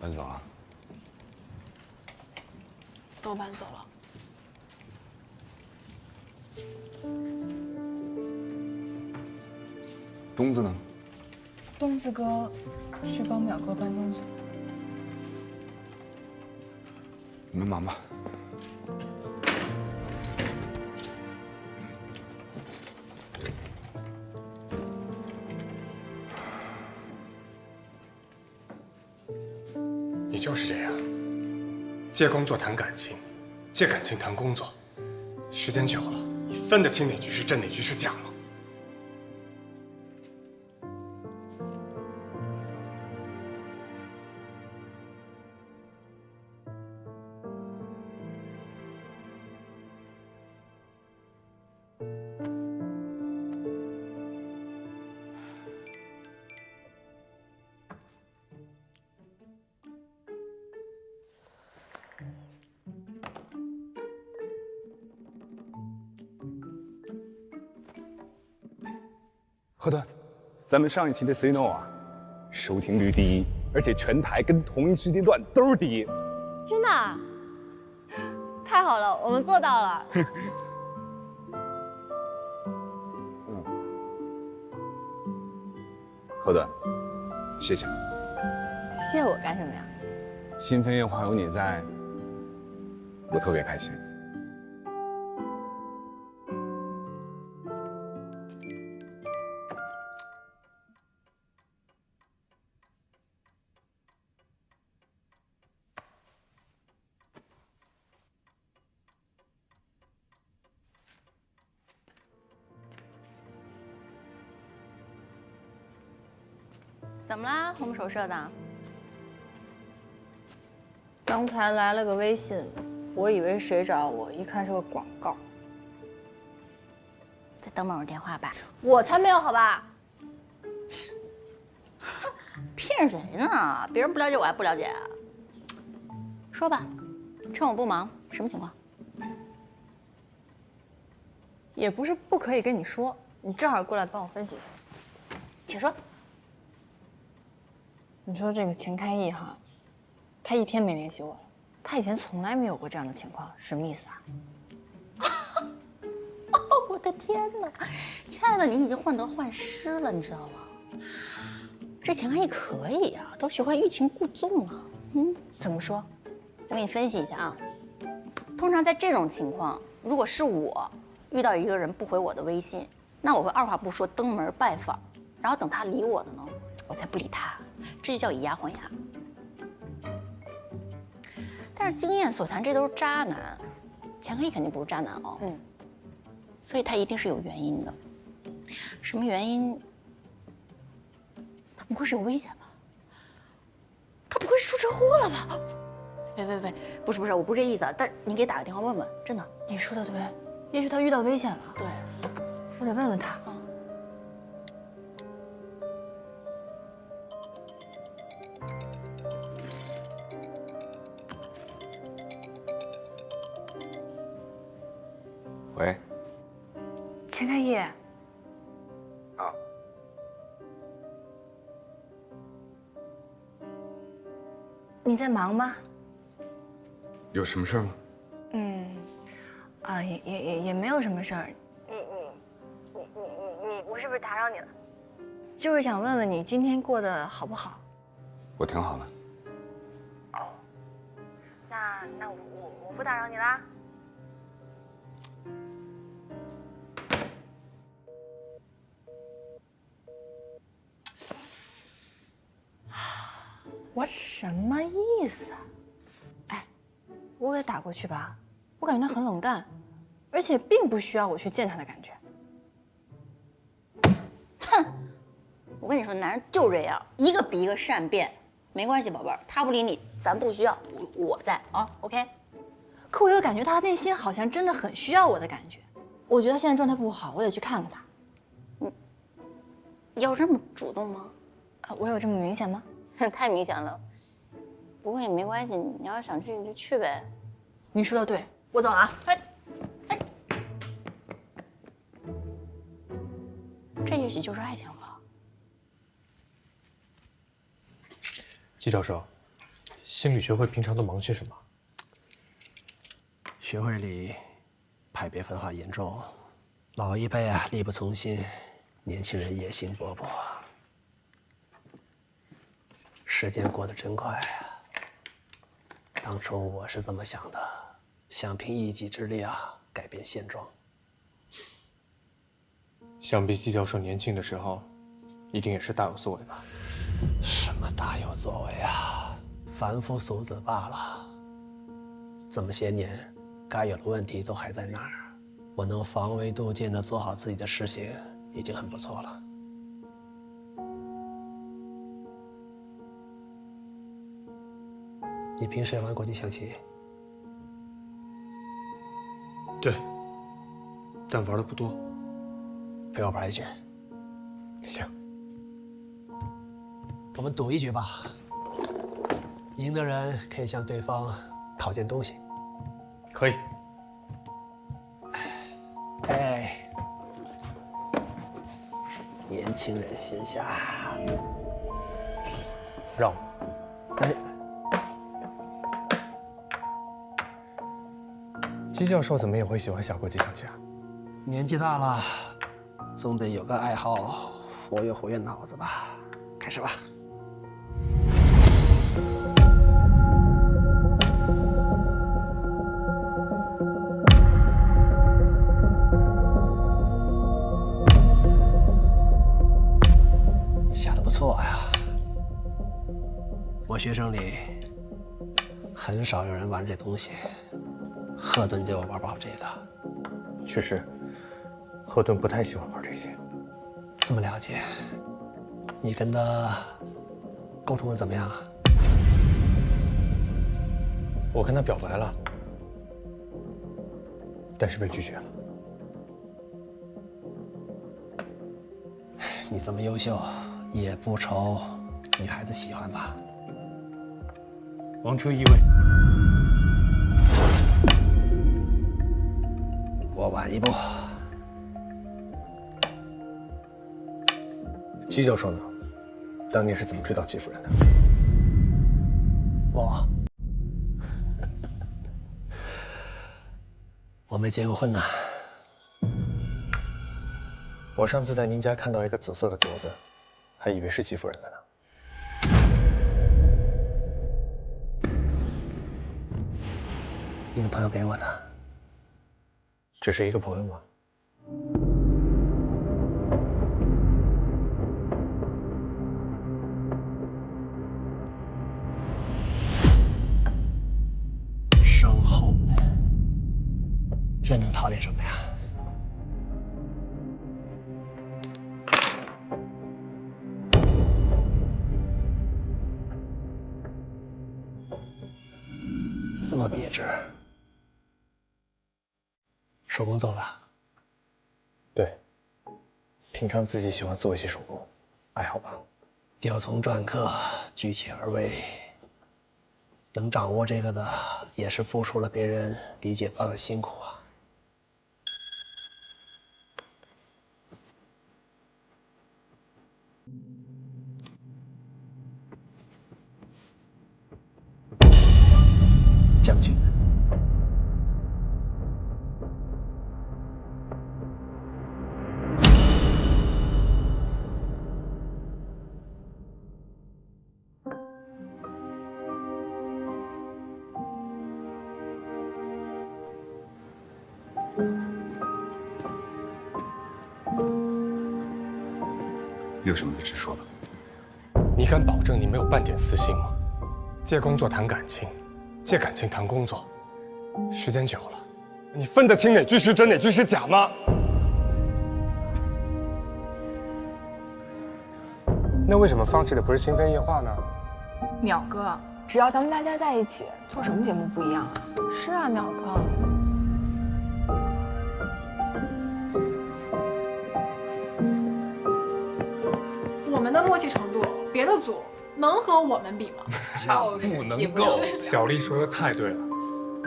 搬走了？都搬走了。东子呢？东子哥去帮淼哥搬东西。你们忙吧。你就是这样，借工作谈感情，借感情谈工作，时间久了，你分得清哪句是真，哪句是假吗？何端，咱们上一期的 Say No 啊，收听率第1，而且全台跟同一时间段都是第1。真的？太好了，我们做到了。何端，谢谢。谢我干什么呀？新飞夜话有你在，我特别开心。怎么啦，红手社的？刚才来了个微信，我以为谁找我，一看是个广告。在等某人电话吧？我才没有，好吧？骗谁呢？别人不了解我还不了解啊？说吧，趁我不忙，什么情况？也不是不可以跟你说，你正好过来帮我分析一下，请说。你说这个钱开义哈，他一天没联系我了，他以前从来没有过这样的情况，什么意思啊？哦，我的天哪，亲爱的，你已经患得患失了，你知道吗？这钱开义可以啊，都学会欲擒故纵了。怎么说？我给你分析一下啊。通常在这种情况，如果是我遇到一个人不回我的微信，那我会二话不说登门拜访，然后等他理我的呢，我才不理他。这就叫以牙还牙。但是经验所谈，这都是渣男，钱可义肯定不是渣男哦。所以他一定是有原因的。什么原因？他不会是有危险吧？他不会是出车祸了吧？喂，不是，我不是这意思啊。但你给打个电话问问，真的。你说的对，也许他遇到危险了。对，我得问问他啊。喂，钱开义。啊，你在忙吗？有什么事吗？也没有什么事儿。我是不是打扰你了？就是想问问你今天过得好不好？我挺好的。哦，那我不打扰你啦。我什么意思啊？哎，我给他打过去吧，我感觉他很冷淡，而且并不需要我去见他的感觉。哼，我跟你说，男人就这样，一个比一个善变。没关系，宝贝儿，他不理你，咱不需要，我在啊 ，OK。可我又感觉他内心好像真的很需要我的感觉。我觉得他现在状态不好，我得去看看他。要这么主动吗？我有这么明显吗？太明显了。不过也没关系，你要是想去你就去呗。你说的对，我走了啊。这也许就是爱情了。季教授，心理学会平常都忙些什么？学会里派别分化严重，老一辈力不从心，年轻人野心勃勃。时间过得真快啊！当初我是这么想的，想凭一己之力改变现状。想必季教授年轻的时候，一定也是大有作为吧？什么大有作为凡夫俗子罢了。这么些年，该有的问题都还在那儿，我能防微杜渐地做好自己的事情，已经很不错了。你平时也玩国际象棋？对，但玩的不多。陪我玩一局。行，我们赌一局吧。赢的人可以向对方讨件东西。可以。哎，年轻人心下。让我。哎，季教授怎么也会喜欢下国际象棋啊？年纪大了，总得有个爱好，活跃活跃脑子吧。开始吧。下得不错呀。我学生里很少有人玩这东西，赫顿就玩不好这个。确实，赫顿不太喜欢玩这些。这么了解，你跟他沟通的怎么样啊？我跟他表白了，但是被拒绝了。你这么优秀，也不愁女孩子喜欢吧？王车一位，我晚一步。季教授呢？当年是怎么追到季夫人的？我没结过婚呢。我上次在您家看到一个紫色的镯子，还以为是季夫人的呢。你的朋友给我的。只是一个朋友吗？身后，这能讨点什么呀？这么别致，手工做的？对，平常自己喜欢做一些手工，爱好吧。雕虫篆刻，具体而微。能掌握这个的，也是付出了别人理解不到的辛苦啊。将军，有什么就直说吧。你敢保证你没有半点私心吗？借工作谈感情，借感情谈工作，时间久了，你分得清哪句是真，哪句是假吗？那为什么放弃的不是星飞夜话呢？淼哥，只要咱们大家在一起，做什么节目不一样啊？是啊，淼哥。我们的默契程度，别的组能和我们比吗？不能够。小丽说的太对了，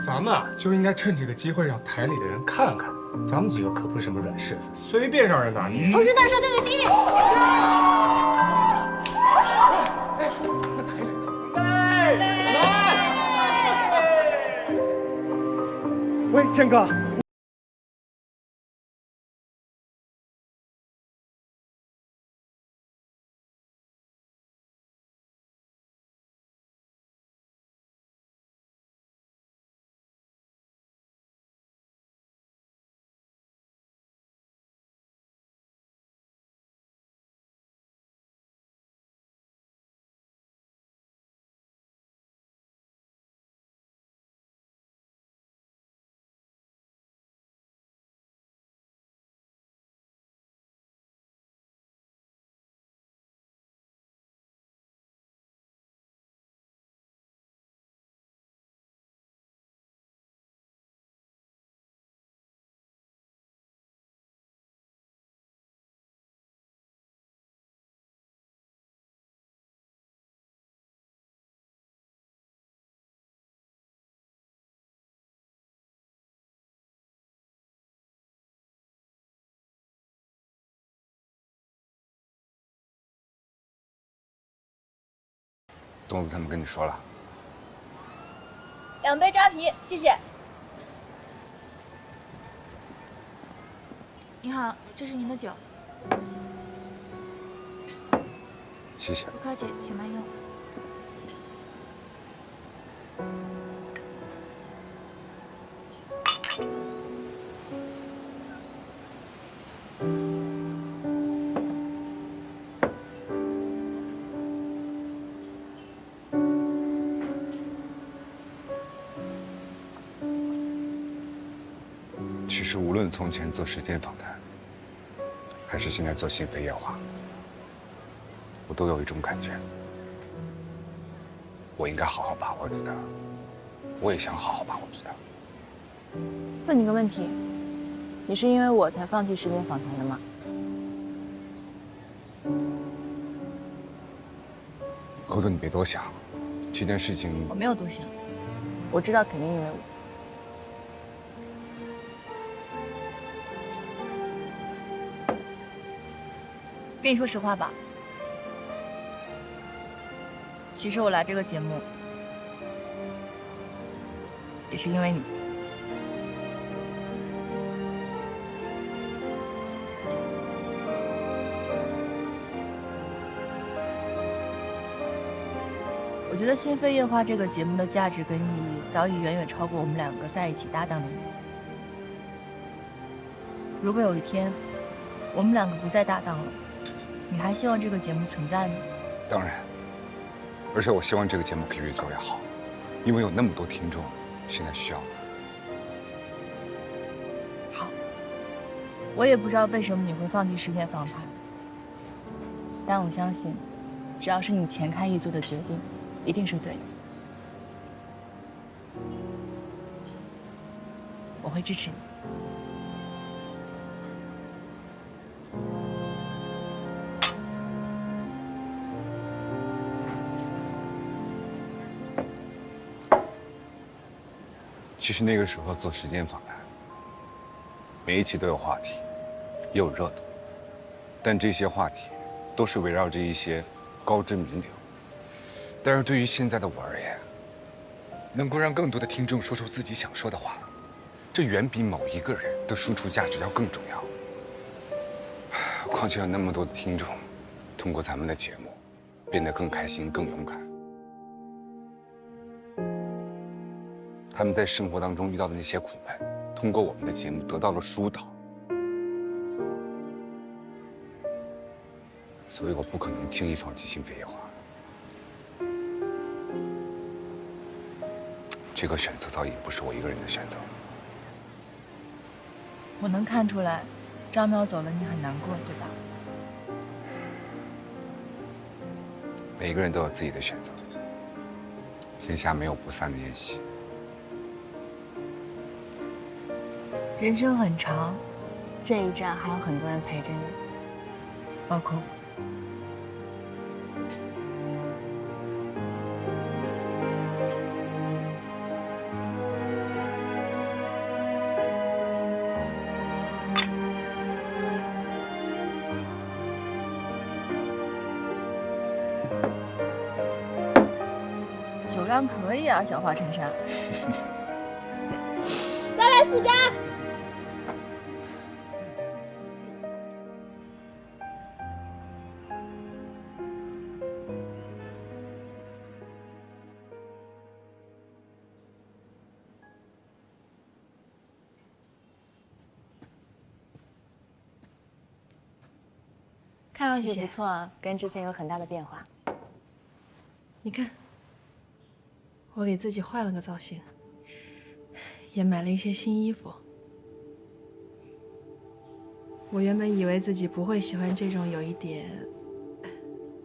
咱们就应该趁这个机会让台里的人看看，咱们几个可不是什么软柿子，随便让人拿捏。同时大声对个低。那台里，喂，谦哥。东子他们跟你说了。 2杯扎啤，谢谢。你好，这是您的酒，谢谢。谢谢。不客气，请慢用。其实无论从前做时间访谈，还是现在做心扉夜话，我都有一种感觉，我应该好好把握住它，我也想好好把握住它。问你个问题，你是因为我才放弃时间访谈的吗？何顿，你别多想，这件事情我没有多想，我知道肯定因为我。 跟你说实话吧，其实我来这个节目也是因为你。我觉得《心扉夜话》这个节目的价值跟意义早已远远超过我们两个在一起搭档的意义。如果有一天我们两个不再搭档了， 你还希望这个节目存在吗？当然，而且我希望这个节目可以越做越好，因为有那么多听众现在需要它。好，我也不知道为什么你会放弃时间访谈，但我相信，只要是你钱开一做的决定，一定是对的。我会支持你。 其实那个时候做时间访谈，每一期都有话题，也有热度，但这些话题都是围绕着一些高知名流。但是对于现在的我而言，能够让更多的听众说出自己想说的话，这远比某一个人的输出价值要更重要。况且有那么多的听众，通过咱们的节目，变得更开心、更勇敢。 他们在生活当中遇到的那些苦闷，通过我们的节目得到了疏导，所以我不可能轻易放弃心扉夜话。这个选择早已不是我一个人的选择。我能看出来，张淼走了，你很难过，对吧？每个人都有自己的选择，天下没有不散的宴席。 人生很长，这一站还有很多人陪着你，包括我。酒量可以啊，小花衬衫。再来4死家！看上去不错啊，跟之前有很大的变化。你看，我给自己换了个造型，也买了一些新衣服。我原本以为自己不会喜欢这种有一点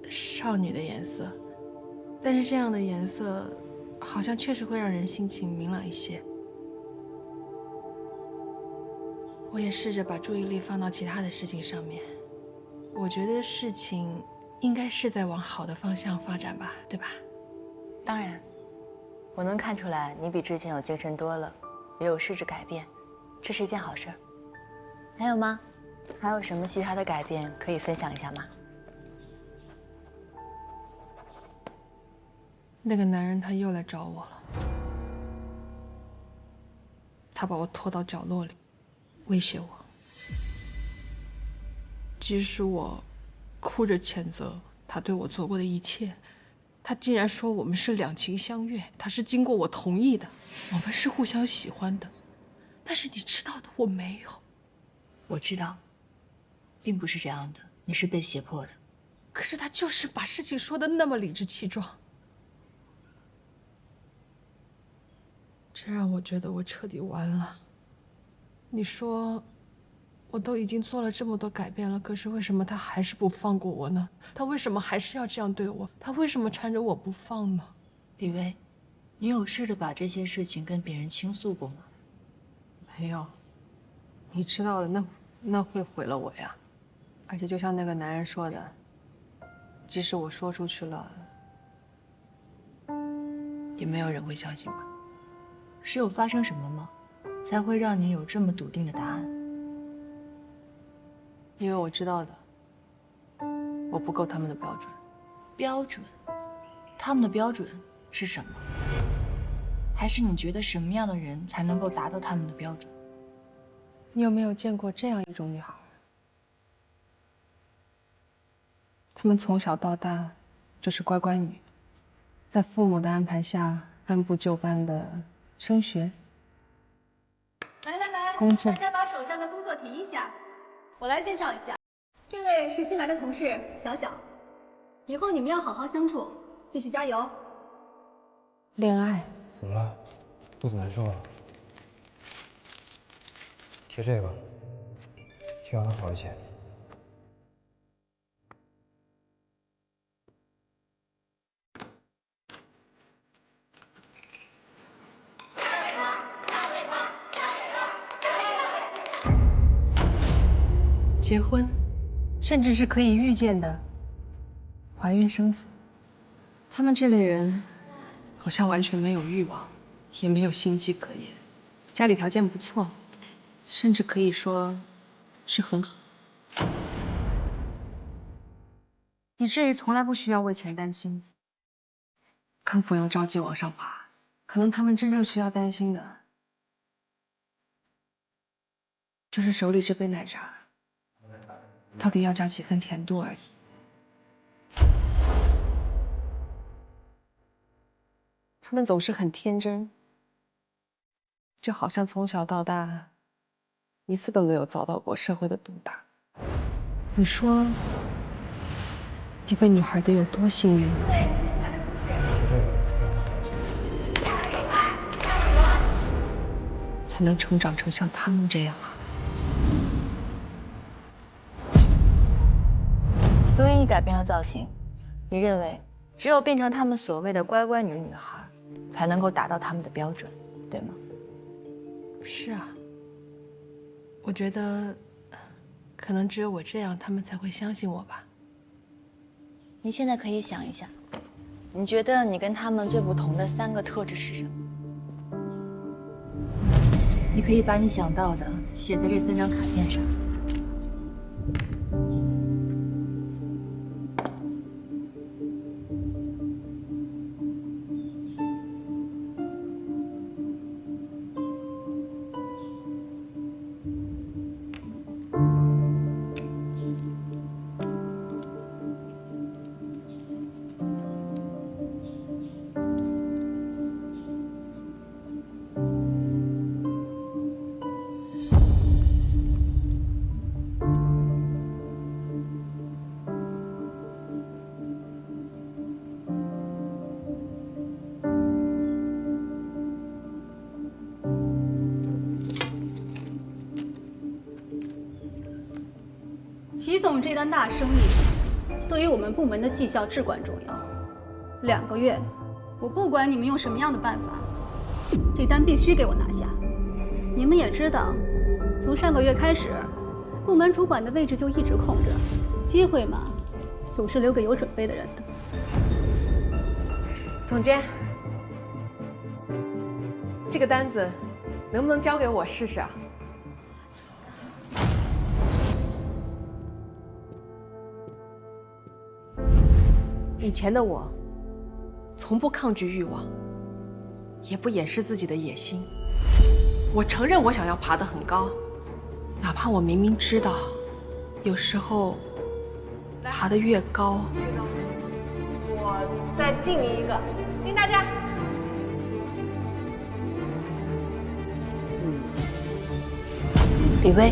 少女的颜色，但是这样的颜色好像确实会让人心情明朗一些。我也试着把注意力放到其他的事情上面。我觉得事情应该是在往好的方向发展吧，对吧？当然，我能看出来你比之前有精神多了，也有试着改变，这是一件好事。还有吗？还有什么其他的改变可以分享一下吗？那个男人他又来找我了，他把我拖到角落里，威胁我。即使我哭着谴责他对我做过的一切，他竟然说我们是两情相悦，他是经过我同意的，我们是互相喜欢的。但是你知道的，我没有。我知道，并不是这样的，你是被胁迫的。可是他就是把事情说的那么理直气壮，这让我觉得我彻底完了。你说，我都已经做了这么多改变了，可是为什么他还是不放过我呢？他为什么还是要这样对我？他为什么缠着我不放呢？李薇，你有试着把这些事情跟别人倾诉过吗？没有，你知道的，那会毁了我呀。而且就像那个男人说的，即使我说出去了，也没有人会相信吧？是有发生什么吗？才会让你有这么笃定的答案？因为我知道的，我不够他们的标准。标准？他们的标准是什么？还是你觉得什么样的人才能够达到他们的标准？你有没有见过这样一种女孩？她们从小到大就是乖乖女，在父母的安排下按部就班的升学。来来来，工作大家把手上的工作提一下，我来介绍一下，这位是新来的同事小小，以后你们要好好相处，继续加油。恋爱？怎么了？肚子难受了？贴这个，贴完了好一些。结婚，甚至是可以预见的怀孕生子。他们这类人好像完全没有欲望，也没有心机可言，家里条件不错，甚至可以说是很好，以至于从来不需要为钱担心，更不用着急往上爬。可能他们真正需要担心的，就是手里这杯奶茶到底要加几分甜度而已。他们总是很天真，就好像从小到大一次都没有遭到过社会的毒打。你说，一个女孩得有多幸运呢？才能成长成像他们这样啊？所以你改变了造型，你认为只有变成他们所谓的乖乖女孩，才能够达到他们的标准，对吗？是啊，我觉得，可能只有我这样，他们才会相信我吧。你现在可以想一想，你觉得你跟他们最不同的3个特质是什么？你可以把你想到的写在这3张卡片上。这单大生意对于我们部门的绩效至关重要。2个月，我不管你们用什么样的办法，这单必须给我拿下。你们也知道，从上个月开始，部门主管的位置就一直空着，机会嘛，总是留给有准备的人的。总监，这个单子能不能交给我试试啊？以前的我，从不抗拒欲望，也不掩饰自己的野心。我承认我想要爬得很高，哪怕我明明知道，有时候爬得越高，我再敬你一个，敬大家。李薇，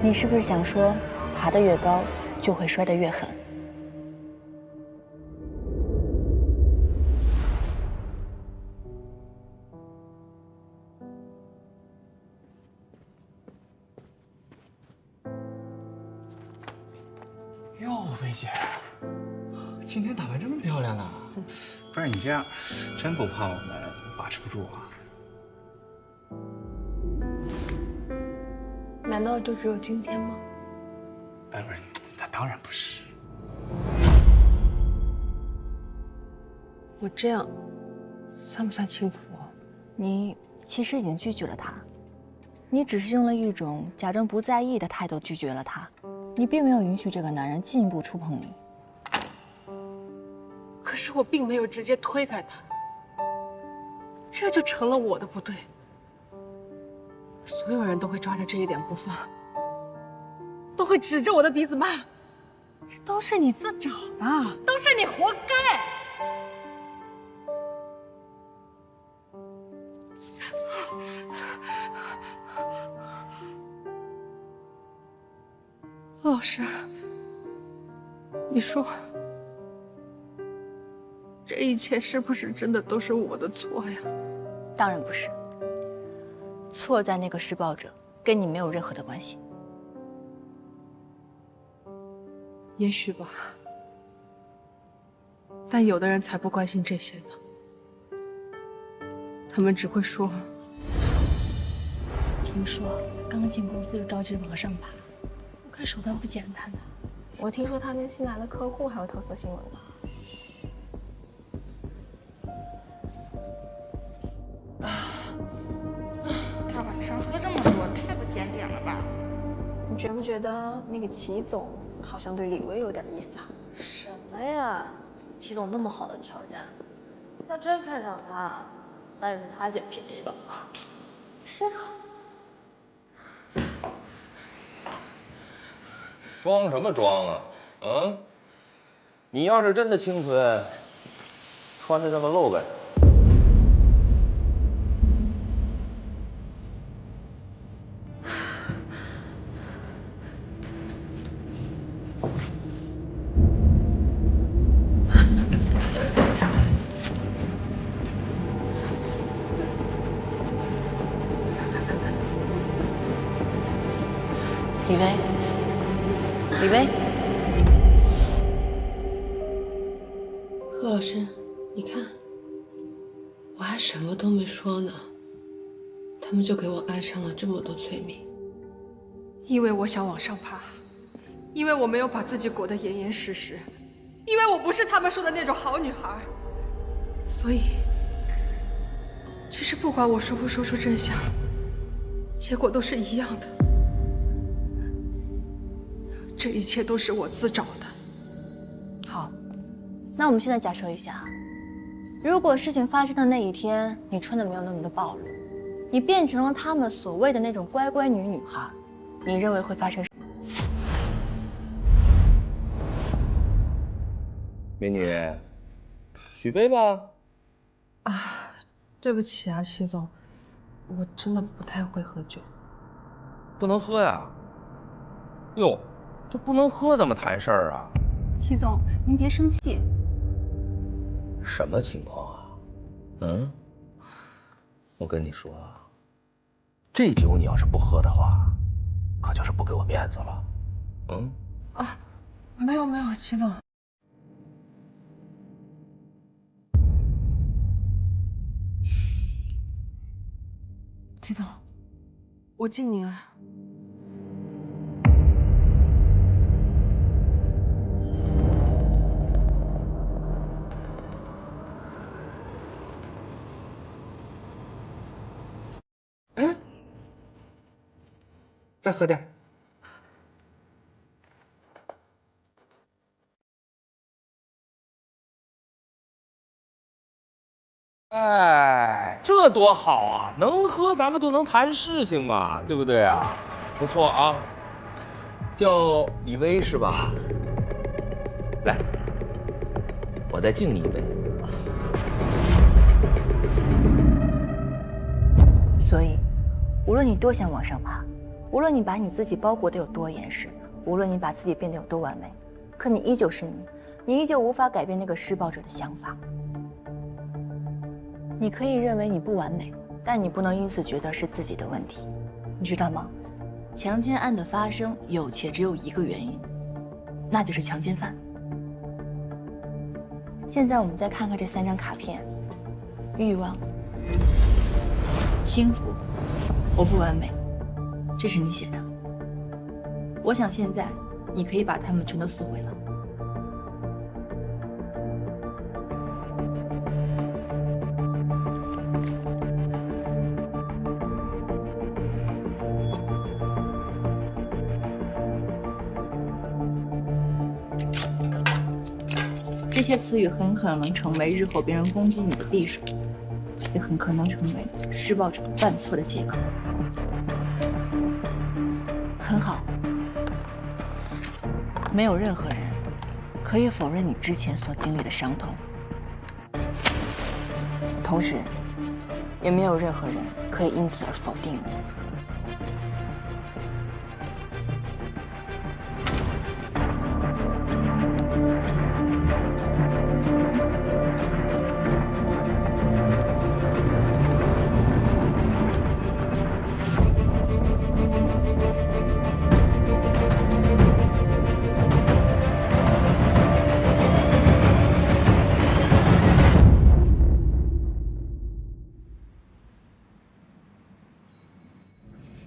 你是不是想说，爬得越高，就会摔得越狠？哟，薇姐，今天打扮这么漂亮呢？不然你这样，真不怕我们把持不住啊？难道就只有今天吗？哎，不是，他当然不是。我这样算不算轻浮？你其实已经拒绝了他，你只是用了一种假装不在意的态度拒绝了他，你并没有允许这个男人进一步触碰你。可是我并没有直接推开他，这就成了我的不对。所有人都会抓着这一点不放，都会指着我的鼻子骂，这都是你自找的，都是你活该。老师，你说，这一切是不是真的都是我的错呀？当然不是，错在那个施暴者，跟你没有任何的关系。也许吧，但有的人才不关心这些呢，他们只会说。听说刚进公司就着急往上爬，我看手段不简单的。我听说他跟新来的客户还有桃色新闻呢。他晚上喝这么多，太不检点了吧？你觉不觉得那个齐总好像对李薇有点意思啊？什么呀？齐总那么好的条件，要真看上他，那就是他捡便宜了。是啊。装什么装啊？嗯，你要是真的清纯，穿的这么露干啥？李薇，李薇，贺老师，你看，我还什么都没说呢，他们就给我安上了这么多罪名。因为我想往上爬，因为我没有把自己裹得严严实实，因为我不是他们说的那种好女孩，所以，其实不管我说不说出真相，结果都是一样的。这一切都是我自找的。好，那我们现在假设一下，如果事情发生的那一天，你穿的没有那么的暴露，你变成了他们所谓的那种乖乖女孩，你认为会发生什么？美女，举杯吧。啊，对不起啊，齐总，我真的不太会喝酒。不能喝呀。哟，这不能喝怎么谈事儿啊？齐总，您别生气。什么情况啊？嗯，我跟你说，这酒你要是不喝的话，可就是不给我面子了。嗯？啊，没有，齐总。齐总，我敬您啊。再喝点。哎，这多好啊！能喝咱们就能谈事情嘛，对不对啊？不错啊，叫李薇是吧？来，我再敬你一杯。所以，无论你多想往上爬，无论你把你自己包裹得有多严实，无论你把自己变得有多完美，可你依旧是你，你依旧无法改变那个施暴者的想法。你可以认为你不完美，但你不能因此觉得是自己的问题，你知道吗？强奸案的发生有且只有一个原因，那就是强奸犯。现在我们再看看这3张卡片：欲望、轻浮、我不完美，这是你写的。我想现在你可以把它们全都撕毁了。这些词语很可能成为日后别人攻击你的匕首，也很可能成为施暴者犯错的借口。很好，没有任何人可以否认你之前所经历的伤痛，同时，也没有任何人可以因此而否定你。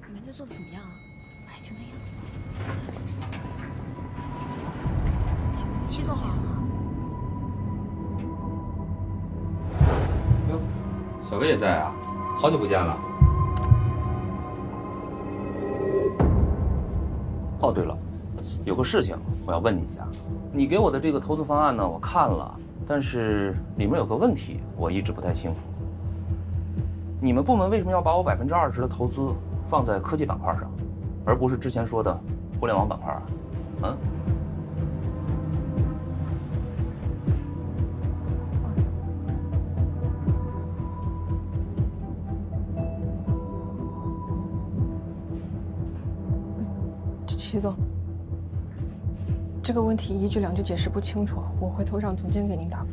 你们这做的怎么样啊？哎，就那样。齐总好。哟，小薇也在啊，好久不见了。哦，对了，有个事情我要问你一下，你给我的这个投资方案呢，我看了，但是里面有个问题，我一直不太清楚。你们部门为什么要把我20%的投资放在科技板块上，而不是之前说的互联网板块啊？嗯？齐总，这个问题1句2句解释不清楚，我回头让总监给您答复。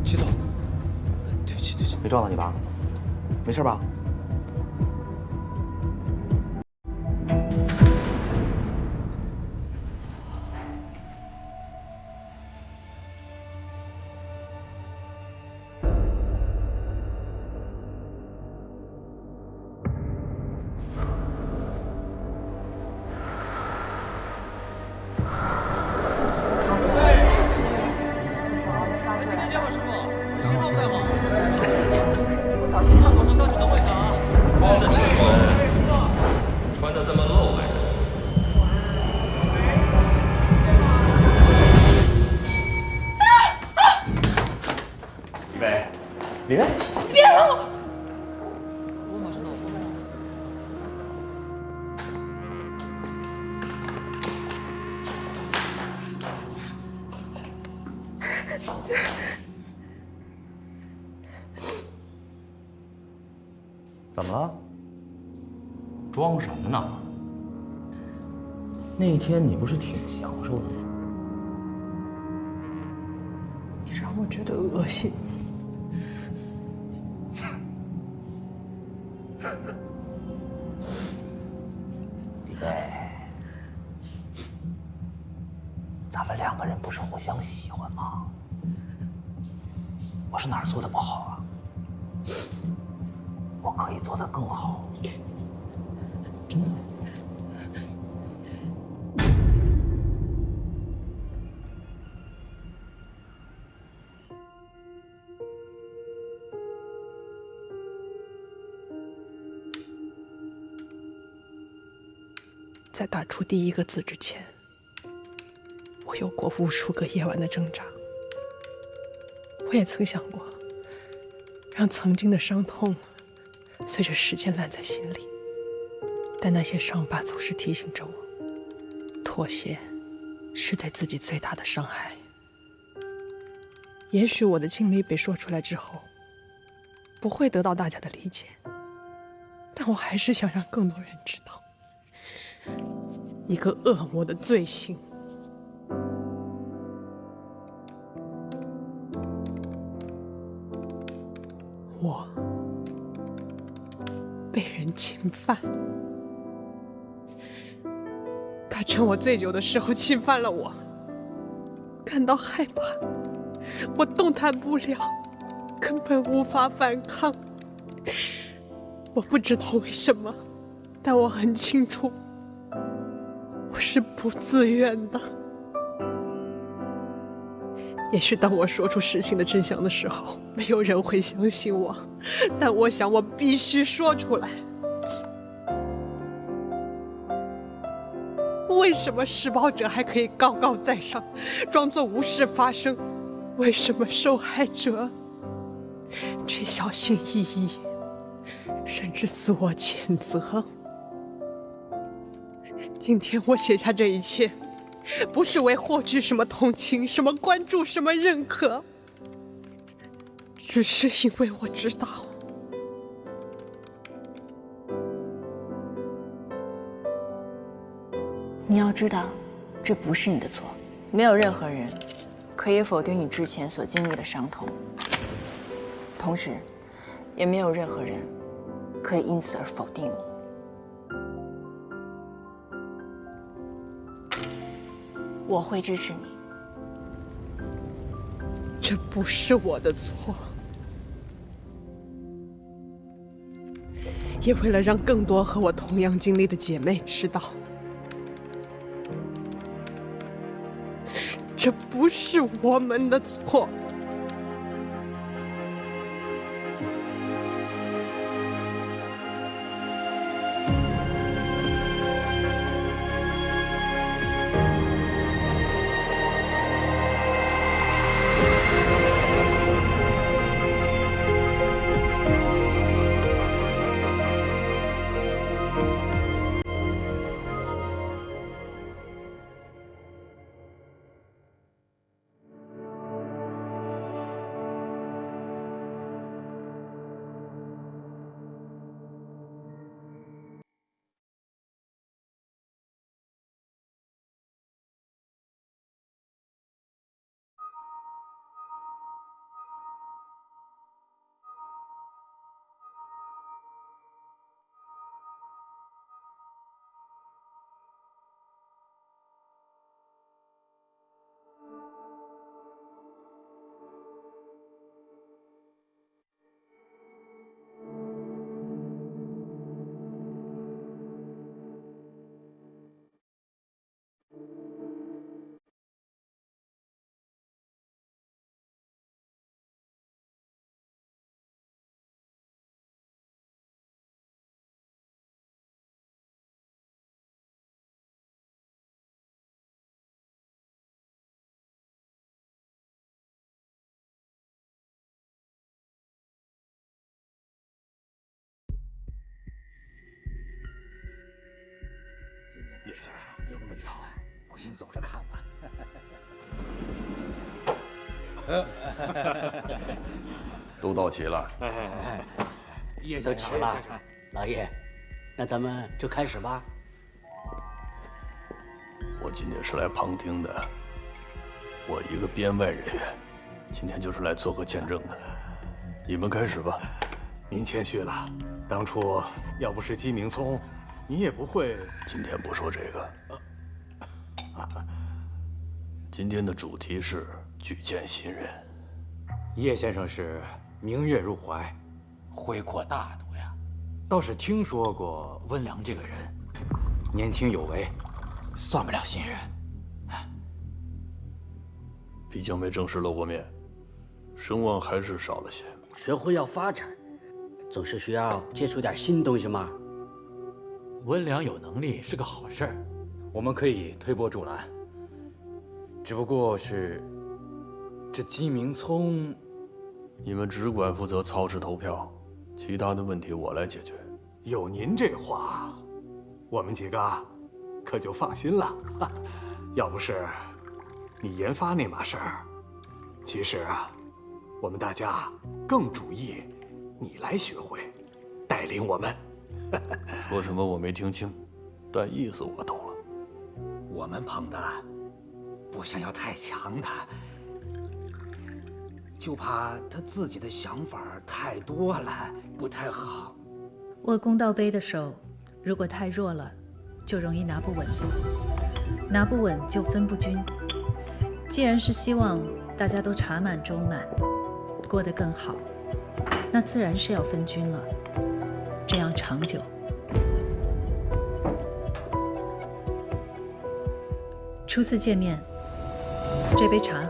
齐总，对不起，没撞到你吧？没事吧？装的清纯，穿的这么露呗。李薇，李薇，你别碰我！我马上到。怎么了？装什么呢？那天你不是挺享受的吗？你让我觉得恶心。对，咱们2个人不是互相喜欢吗？我是哪儿做的不好啊？我可以做得更好。真的。在打出第1个字之前，我有过无数个夜晚的挣扎。我也曾想过，让曾经的伤痛随着时间烂在心里，但那些伤疤总是提醒着我，妥协是对自己最大的伤害。也许我的经历被说出来之后，不会得到大家的理解，但我还是想让更多人知道。一个恶魔的罪行，我被人侵犯，他趁我醉酒的时候侵犯了我，感到害怕，我动弹不了，根本无法反抗。我不知道为什么，但我很清楚。我是不自愿的。也许当我说出事情的真相的时候，没有人会相信我，但我想我必须说出来。为什么施暴者还可以高高在上，装作无事发生？为什么受害者却小心翼翼，甚至自我谴责？今天我写下这一切，不是为获取什么同情、什么关注、什么认可，只是因为我知道，你要知道，这不是你的错，没有任何人可以否定你之前所经历的伤痛，同时，也没有任何人可以因此而否定你。我会支持你。这不是我的错，也为了让更多和我同样经历的姐妹知道，这不是我们的错。叶先生有美好，我先走着看吧。都到齐了。叶都齐了，老叶，那咱们就开始吧。我今天是来旁听的，我一个编外人员，今天就是来做个见证的。你们开始吧。您谦虚了，当初要不是姬明聪，你也不会。今天不说这个。今天的主题是举荐新人。叶先生是明月入怀，恢阔大度呀。倒是听说过温良这个人，年轻有为，算不了新人。毕竟没正式露过面，声望还是少了些。社会要发展，总是需要接触点新东西嘛。温良有能力是个好事儿，我们可以推波助澜。只不过是这姬明聪，你们只管负责操持投票，其他的问题我来解决。有您这话，我们几个可就放心了。要不是你研发那码事儿，其实啊，我们大家更主意你来学会，带领我们。说什么我没听清，但意思我懂了。我们捧的不想要太强的，就怕他自己的想法太多了，不太好。握公道杯的手，如果太弱了，就容易拿不稳，拿不稳就分不均。既然是希望大家都茶满粥满，过得更好，那自然是要分均了，这样长久。初次见面，这杯茶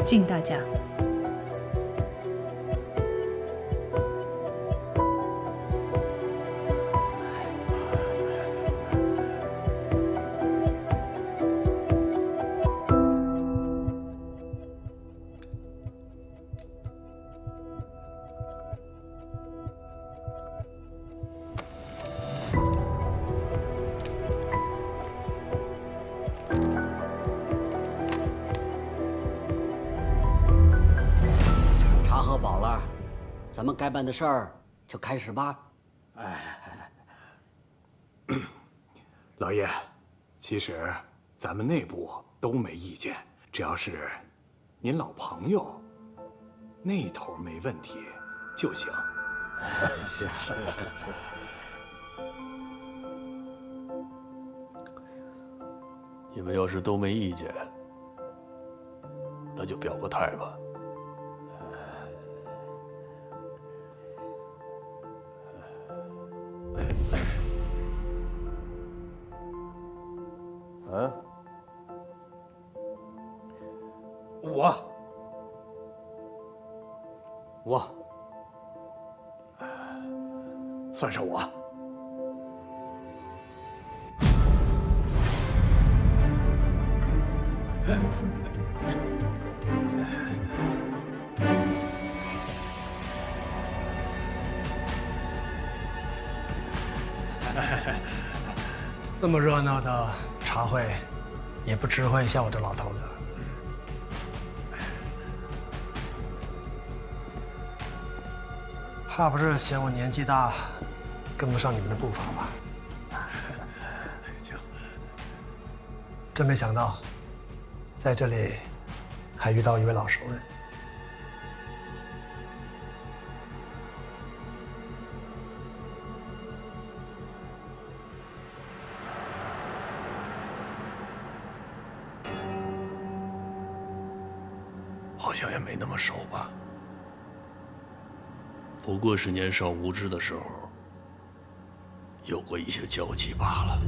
敬大家。咱们该办的事儿就开始吧。老爷，其实咱们内部都没意见，只要是您老朋友那头没问题就行。是。你们要是都没意见，那就表个态吧。我算是我。这么热闹的茶会，也不知会一下我这老头子。怕不是嫌我年纪大，跟不上你们的步伐吧？真没想到，在这里还遇到一位老熟人。好像也没那么熟吧。不过是年少无知的时候，有过一些交集罢了。